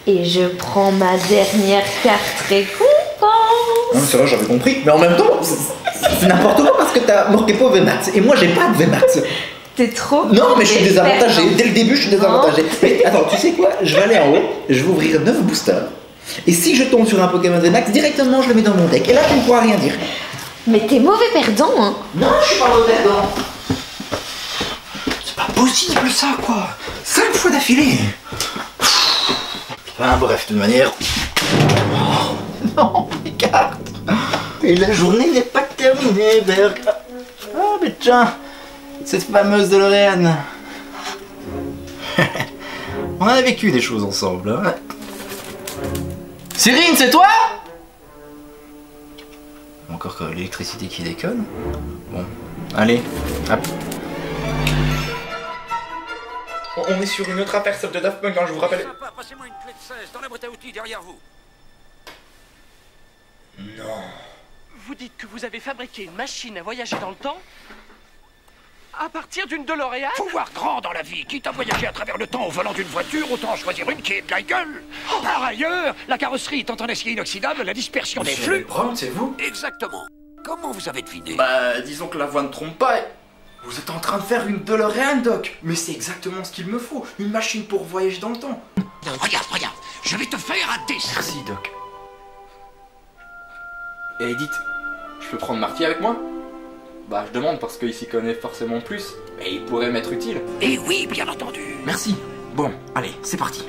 Et je prends ma dernière carte récompense. Non, c'est vrai, j'avais compris. Mais en même temps, c'est n'importe quoi parce que t'as marqué pas VMAX. Et moi, j'ai pas de VMAX. T'es trop... Non, mais je suis désavantagé. Dès le début, je suis désavantagé. Mais attends, tu sais quoi? Je vais aller en haut, je vais ouvrir 9 boosters. Et si je tombe sur un Pokémon VMAX, directement, je le mets dans mon deck. Et là, tu ne pourras rien dire. Mais t'es mauvais perdant, hein. Non, je suis pas mauvais perdant. C'est pas possible, ça, quoi. 5 fois d'affilée. Enfin, bref, de toute manière... Oh, non, mes cartes. Et la journée n'est pas terminée, Berg. Ah, mais tiens, cette fameuse DeLorean. On a vécu des choses ensemble, hein. Cyrine, c'est toi? Encore que l'électricité qui déconne. Bon, allez, hop. On est sur une autre affaire, celle de Daft Punk, hein, je vous rappelle. Passez-moi une clé de 16 dans la boîte à outils derrière vous. Non. Vous dites que vous avez fabriqué une machine à voyager dans le temps à partir d'une DeLorean? Faut voir grand dans la vie. Quitte à voyager à travers le temps au volant d'une voiture, autant choisir une qui est de la gueule. Par ailleurs, la carrosserie étant en acier inoxydable, la dispersion des flux... Brown, c'est vous? Exactement. Comment vous avez deviné? Bah, disons que la voix ne trompe pas. Vous êtes en train de faire une DeLorean, Doc. Mais c'est exactement ce qu'il me faut. Une machine pour voyager dans le temps. Regarde, regarde. Je vais te faire un dessin. Merci, Doc. Et Edith, je peux prendre Marty avec moi? Bah, je demande parce qu'il s'y connaît forcément plus. Et il pourrait m'être utile. Et oui, bien entendu. Merci. Bon, allez, c'est parti.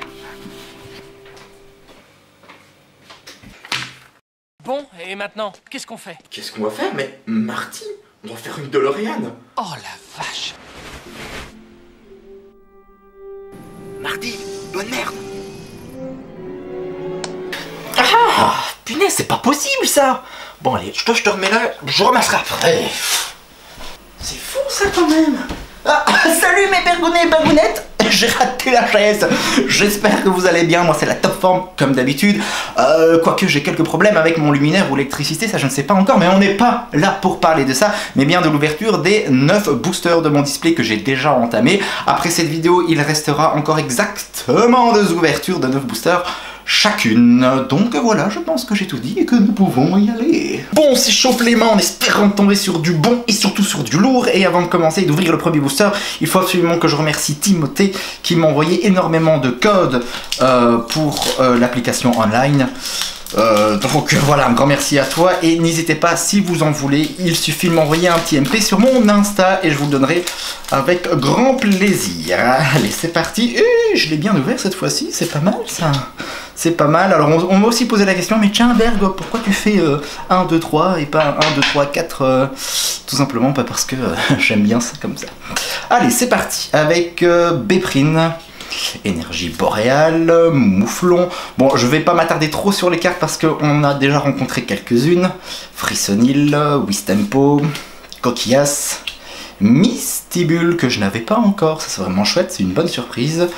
Bon, et maintenant, qu'est-ce qu'on fait? Qu'est-ce qu'on va faire? Mais Marty, on doit faire une DeLorean. Oh la vache! Marty, bonne merde. Ah, punaise, c'est pas possible ça. Bon, allez, je te remets là, je remasserai après. C'est fou ça quand même. Ah, salut mes pergounets et pergounettes. J'ai raté la chaise. J'espère que vous allez bien, moi c'est la top forme comme d'habitude. Quoique j'ai quelques problèmes avec mon luminaire ou l'électricité, ça je ne sais pas encore, mais on n'est pas là pour parler de ça, mais bien de l'ouverture des 9 boosters de mon display que j'ai déjà entamé. Après cette vidéo, il restera encore exactement 2 ouvertures de 9 boosters chacune. Donc voilà, je pense que j'ai tout dit et que nous pouvons y aller. Bon, on s'échauffe les mains en espérant tomber sur du bon et surtout sur du lourd. Et avant de commencer et d'ouvrir le premier booster, il faut absolument que je remercie Timothée qui m'a envoyé énormément de codes pour l'application online. Donc voilà, un grand merci à toi et n'hésitez pas si vous en voulez, il suffit de m'envoyer un petit MP sur mon Insta et je vous le donnerai avec grand plaisir. Allez, c'est parti. Et je l'ai bien ouvert cette fois-ci, c'est pas mal ça. C'est pas mal. Alors on m'a aussi posé la question, mais tiens Berg, pourquoi tu fais 1, 2, 3 et pas 1, 2, 3, 4 Tout simplement pas parce que j'aime bien ça comme ça. Allez, c'est parti avec Béprine. Énergie boréale, mouflon. Bon, je vais pas m'attarder trop sur les cartes parce qu'on a déjà rencontré quelques-unes. Frissonil, Wistempo, Coquillas, Mistibule que je n'avais pas encore. Ça c'est vraiment chouette, c'est une bonne surprise.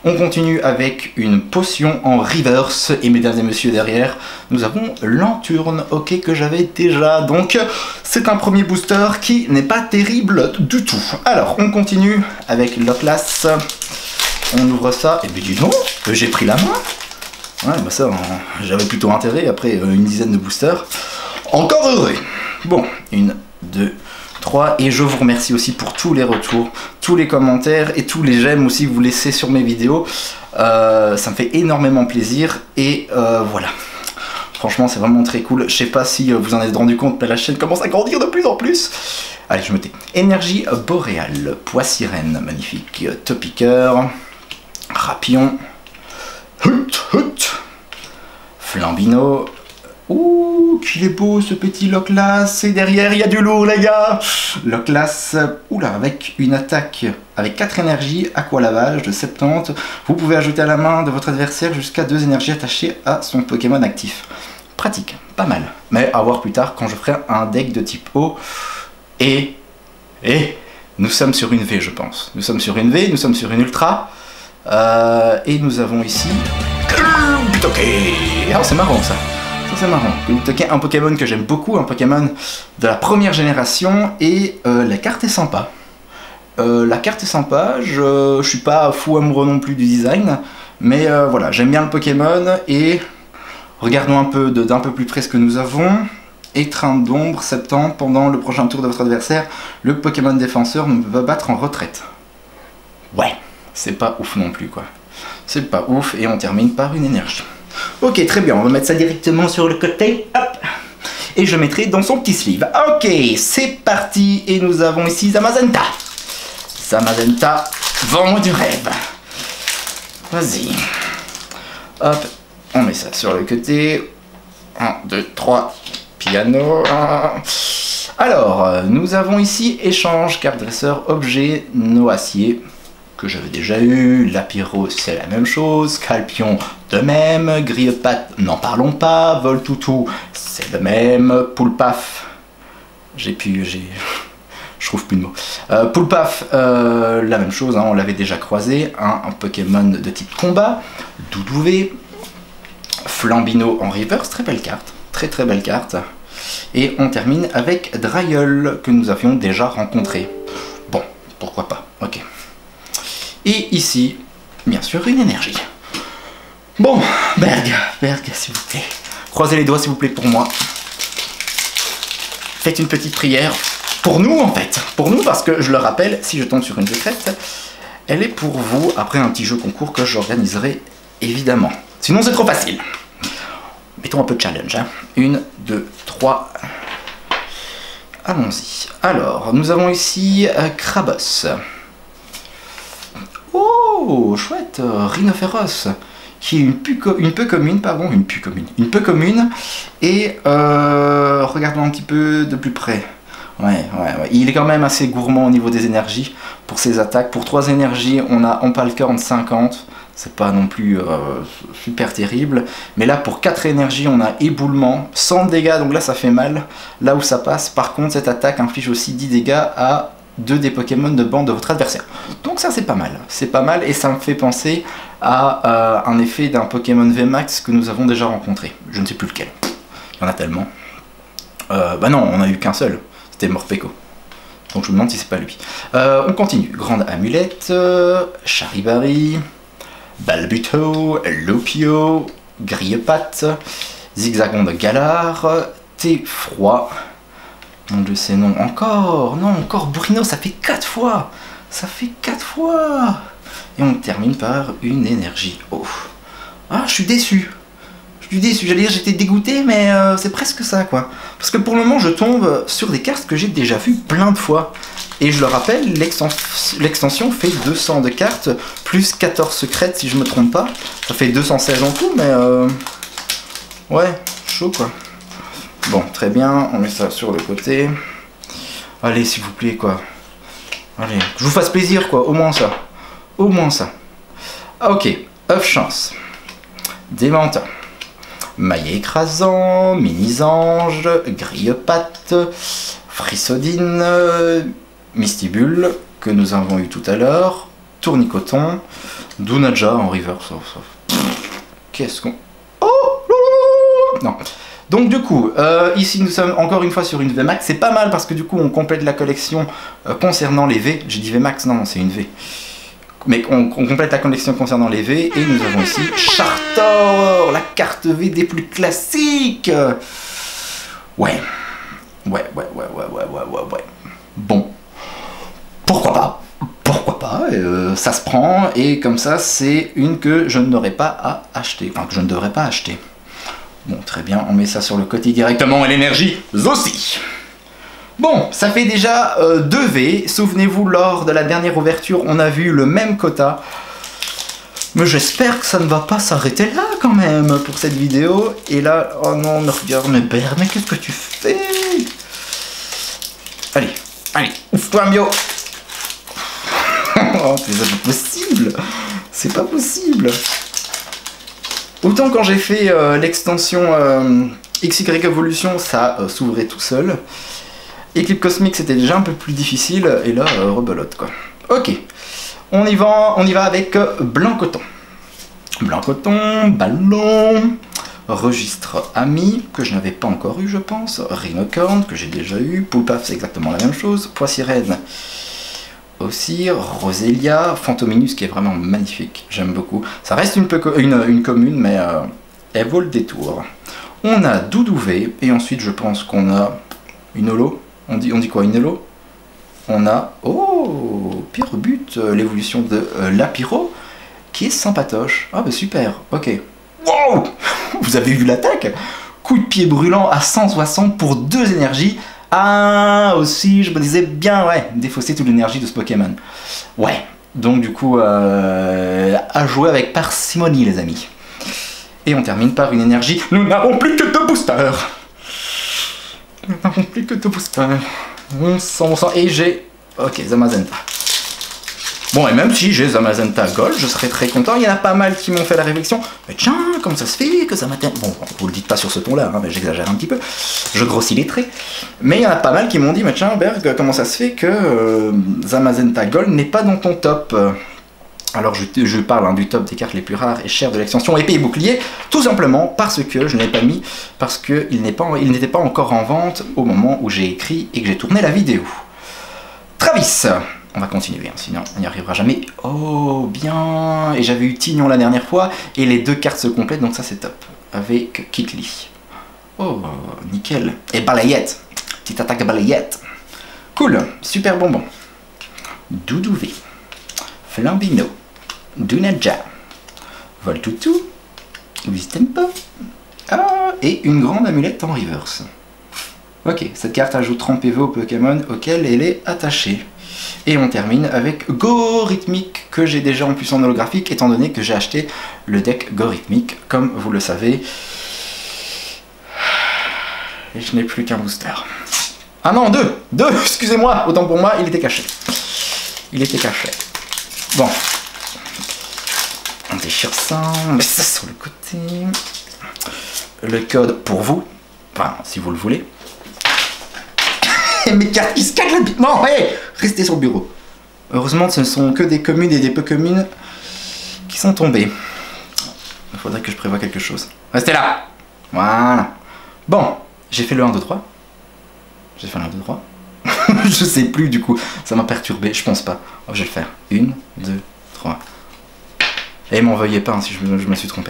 On continue avec une potion en reverse. Et mesdames et messieurs derrière, nous avons Lanturne, ok, que j'avais déjà. Donc c'est un premier booster qui n'est pas terrible du tout. Alors on continue avec Loclas. On ouvre ça, et puis dis donc, j'ai pris la main. Ouais, bah ça, j'avais plutôt intérêt après une dizaine de boosters. Encore heureux. Bon, 1, 2, 3, et je vous remercie aussi pour tous les retours, tous les commentaires et tous les j'aime aussi que vous laissez sur mes vidéos. Ça me fait énormément plaisir, et voilà. Franchement, c'est vraiment très cool. Je sais pas si vous en êtes rendu compte, mais la chaîne commence à grandir de plus en plus. Allez, je me tais. Énergie boréale, Poissirène, magnifique, Topiqueur. Rapion, Flambino. Ouh, qu'il est beau ce petit Loclas. Et derrière, il y a du lourd, les gars. Loclas, oula, avec une attaque avec 4 énergies, aqualavage de 70. Vous pouvez ajouter à la main de votre adversaire jusqu'à 2 énergies attachées à son Pokémon actif. Pratique, pas mal. Mais à voir plus tard quand je ferai un deck de type eau. Et nous sommes sur une V, je pense. Nous sommes sur une V, nous sommes sur une Ultra. Et nous avons ici Butoké. Ah, c'est marrant ça. C'est marrant. Butoké, un Pokémon que j'aime beaucoup, un Pokémon de la première génération. Et la carte est sympa. La carte est sympa. Je suis pas fou amoureux non plus du design, Mais voilà, j'aime bien le Pokémon et regardons un peu d'un peu plus près ce que nous avons. Étreinte d'ombre, septembre, pendant le prochain tour de votre adversaire, le Pokémon défenseur ne peut pas battre en retraite. Ouais, c'est pas ouf non plus quoi. C'est pas ouf et on termine par une énergie. Ok, très bien, on va mettre ça directement sur le côté. Hop. Et je mettrai dans son petit sleeve. Ok, c'est parti. Et nous avons ici Zamazenta. Zamazenta, vends-moi du rêve. Vas-y. Hop, on met ça sur le côté. 1, 2, 3, piano. Alors, nous avons ici échange, carte dresseur, objet, noacier, que j'avais déjà eu. Lapiro, c'est la même chose. Scalpion, de même. Grille-patte, n'en parlons pas. Voltoutou, c'est le même. Poulpaf, je trouve plus de mots. Poulpaf, la même chose, hein, on l'avait déjà croisé. Un Pokémon de type combat. Doudouvé. Flambino en reverse, très belle carte. Très très belle carte. Et on termine avec Drayeul, que nous avions déjà rencontré. Bon, pourquoi pas, ok. Et ici, bien sûr, une énergie. Bon, Berg, s'il vous plaît. Croisez les doigts, s'il vous plaît, pour moi. Faites une petite prière. Pour nous, en fait. Pour nous, parce que, je le rappelle, si je tombe sur une secrète, elle est pour vous, après un petit jeu concours que j'organiserai, évidemment. Sinon, c'est trop facile. Mettons un peu de challenge. Hein. 1, 2, 3. Allons-y. Alors, nous avons ici Krabos. Oh, chouette, Rhinophéros, qui est une peu commune. Et regardons un petit peu de plus près. Ouais. Il est quand même assez gourmand au niveau des énergies pour ses attaques. Pour 3 énergies, on a Empalcorn 50. C'est pas non plus super terrible. Mais là, pour 4 énergies, on a éboulement, 100 dégâts, donc là, ça fait mal. Là où ça passe, par contre, cette attaque inflige aussi 10 dégâts à 2 des Pokémon de bande de votre adversaire. Donc ça, c'est pas mal. C'est pas mal, et ça me fait penser à un effet d'un Pokémon VMAX que nous avons déjà rencontré. Je ne sais plus lequel. Il y en a tellement. Bah non, on a eu qu'un seul. C'était Morpeko. Donc je me demande si c'est pas lui. On continue. Grande Amulette, Charibari, Balbuto, Lopio, Grille-patte, Zigzagon de Galar, Thé froid. Mon dieu, c'est non. Encore Burino, ça fait 4 fois. Ça fait 4 fois. Et on termine par une énergie. Oh. Ah, je suis déçu. J'allais dire j'étais dégoûté, mais c'est presque ça, quoi. Parce que pour le moment, je tombe sur des cartes que j'ai déjà vues plein de fois. Et je le rappelle, l'extension fait 200 de cartes, plus 14 secrètes, si je me trompe pas. Ça fait 216 en tout, mais ouais, chaud, quoi. Bon, très bien, on met ça sur le côté. Allez, s'il vous plaît, quoi. Allez, que je vous fasse plaisir, quoi, au moins ça. Au moins ça. Ah, ok, œuf chance. Démentin. Maillet écrasant, Mini-Ange, Grille-patte, Frissodine, Mystibule, que nous avons eu tout à l'heure, Tournicoton, Dunaja en reverse. Qu'est-ce qu'on... Oh non. Donc du coup, ici nous sommes encore une fois sur une VMAX, c'est pas mal parce que du coup on complète la collection concernant les V, j'ai dit VMAX, non c'est une V. Mais on complète la collection concernant les V, et nous avons ici Chartor, la carte V des plus classiques. Ouais. Bon, pourquoi pas, ça se prend, et comme ça c'est une que je n'aurais pas à acheter, enfin que je ne devrais pas acheter. Bon, très bien, on met ça sur le côté directement, et l'énergie aussi. Bon, ça fait déjà 2 V. Souvenez-vous, lors de la dernière ouverture, on a vu le même quota. Mais j'espère que ça ne va pas s'arrêter là, quand même, pour cette vidéo. Et là, oh non, me regarde, mais Ber, mais qu'est-ce que tu fais? Allez, ouvre-toi un bio. Oh, c'est pas possible. C'est pas possible. Autant quand j'ai fait l'extension XY Evolution, ça s'ouvrait tout seul. Éclipse Cosmique, c'était déjà un peu plus difficile, et là, rebelote, quoi. Ok, on y va avec Blanc Coton. Blanc Coton, Ballon, Registre Ami, que je n'avais pas encore eu, je pense, Rhinocorn, que j'ai déjà eu, Poulpaf, c'est exactement la même chose, Poissirène, aussi, Roselia, Fantominus qui est vraiment magnifique, j'aime beaucoup. Ça reste une commune, mais elle vaut le détour. On a Doudouvé, et ensuite je pense qu'on a une holo. On dit quoi, une holo? On a, oh, Pyrobut, l'évolution de Lapiro, qui est sympatoche. Ah bah super, ok. Wow. Vous avez vu l'attaque? Coup de pied brûlant à 160 pour 2 énergies. Ah, aussi, je me disais bien, ouais, défausser toute l'énergie de ce Pokémon. Ouais, donc du coup, à jouer avec parcimonie, les amis. Et on termine par une énergie. Nous n'avons plus que 2 boosters. Nous n'avons plus que 2 boosters. 100%. Et j'ai... Ok, Zamazenta. Bon, et même si j'ai Zamazenta Gold, je serais très content. Il y en a pas mal qui m'ont fait la réflexion. Mais tiens, comment ça se fait que Zamazenta... Bon, vous le dites pas sur ce ton-là, hein, mais j'exagère un petit peu. Je grossis les traits. Mais il y en a pas mal qui m'ont dit, mais tiens, Berg, comment ça se fait que Zamazenta Gold n'est pas dans ton top? Alors je parle du top des cartes les plus rares et chères de l'extension épée et bouclier, tout simplement parce que je ne l'ai pas mis, parce qu'il n'était pas encore en vente au moment où j'ai écrit et que j'ai tourné la vidéo. Travis, on va continuer, hein, sinon on n'y arrivera jamais. Oh, bien. Et j'avais eu Tignon la dernière fois, et les 2 cartes se complètent, donc ça c'est top. Avec Kitli. Oh, nickel. Et balayette. Petite attaque à balayette. Cool, super bonbon. Doudouvé. Flambino. Dunaja. Voltutu. Wistempo. Ah, et une grande amulette en reverse. Ok, cette carte ajoute 30 PV au Pokémon auquel elle est attachée. Et on termine avec Go Rythmique, que j'ai déjà en puissance holographique, étant donné que j'ai acheté le deck Go Rythmique, comme vous le savez. Et je n'ai plus qu'un booster. Ah non, 2, excusez-moi, autant pour moi, il était caché. Il était caché. Bon. On déchire ça, on met ça sur le côté. Le code pour vous, enfin, si vous le voulez. Mes cartes qui se cachent là. Non, hey, restez sur le bureau. Heureusement, ce ne sont que des communes et des peu communes qui sont tombées. Il faudrait que je prévoie quelque chose. Restez là. Voilà. Bon, j'ai fait le 1, 2, 3. J'ai fait le 1, 2, 3. Je sais plus du coup, ça m'a perturbé, je pense pas. Oh, je vais le faire. 1, 2, 3. Et m'en veuillez pas hein, si je me suis trompé.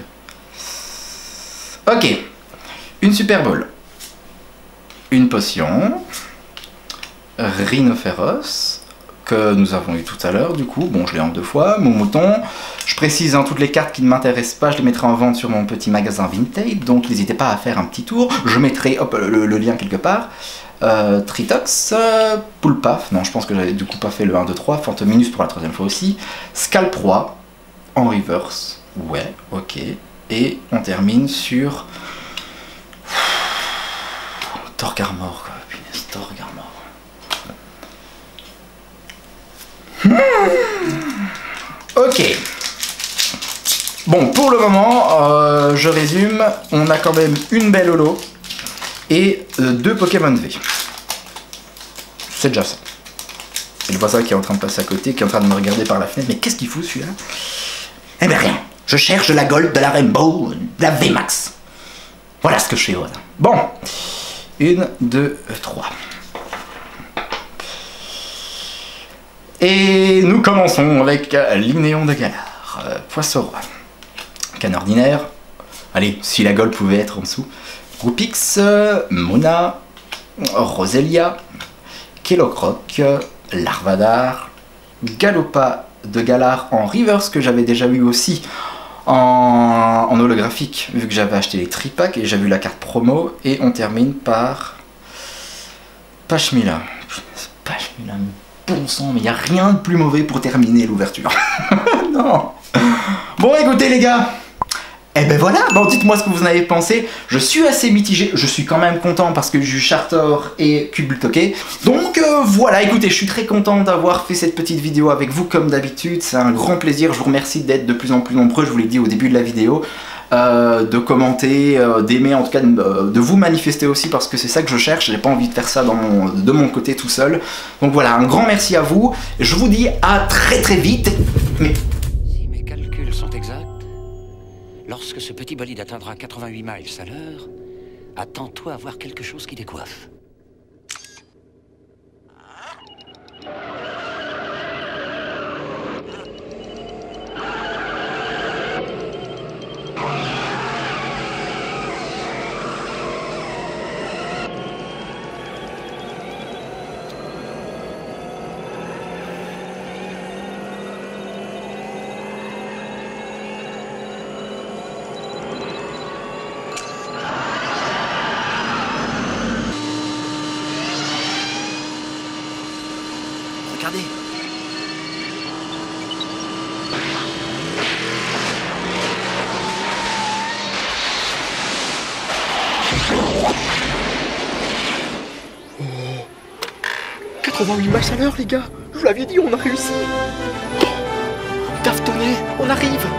Ok. Une Super Bowl. Une potion. Rhinophéros, que nous avons eu tout à l'heure, du coup, bon je l'ai en 2 fois, mon mouton, je précise, hein, toutes les cartes qui ne m'intéressent pas, je les mettrai en vente sur mon petit magasin Vintage, donc n'hésitez pas à faire un petit tour, je mettrai hop, le lien quelque part, Tritox, Poulpaf, non je pense que j'avais du coup pas fait le 1, 2, 3, Fantominus pour la 3e fois aussi, Scalproie, en reverse, ouais, ok, et on termine sur Torgarmor, quoi, punaise, Torgarmor. Ok. Bon, pour le moment, je résume, on a quand même une belle holo et 2 Pokémon V. C'est déjà ça. Et le voisin qui est en train de passer à côté, qui est en train de me regarder par la fenêtre, mais qu'est-ce qu'il fout celui-là? Eh ben rien, je cherche de la Gold, de la Rainbow, de la VMAX. Voilà ce que je fais, voilà. Bon, 1, 2, 3. Et nous commençons avec l'Hyménéon de Galar, Poisson-Roi. Canne ordinaire. Allez, si la Gold pouvait être en dessous. Groupix, Mona, Roselia, Kellocroc, Larvadar, Galopa de Galar en reverse que j'avais déjà eu aussi en holographique vu que j'avais acheté les tripacks et j'ai vu la carte promo. Et on termine par Pachmila. Pachmila. Bon sang, mais il n'y a rien de plus mauvais pour terminer l'ouverture. Non. Bon, écoutez les gars. Et ben voilà, bon dites-moi ce que vous en avez pensé. Je suis assez mitigé, je suis quand même content parce que j'ai eu Chartor et Kubultoke. Donc voilà, écoutez, je suis très content d'avoir fait cette petite vidéo avec vous comme d'habitude. C'est un grand plaisir, je vous remercie d'être de plus en plus nombreux, je vous l'ai dit au début de la vidéo. De commenter, d'aimer, en tout cas de vous manifester aussi parce que c'est ça que je cherche, j'ai pas envie de faire ça de mon côté tout seul. Donc voilà, un grand merci à vous, je vous dis à très très vite. Mais... Si mes calculs sont exacts, lorsque ce petit bolide atteindra 88 miles à l'heure, attends-toi à voir quelque chose qui décoiffe. regardez. Oh. 88 miles à l'heure, les gars. Je vous l'avais dit, on a réussi. Daftoné, on arrive.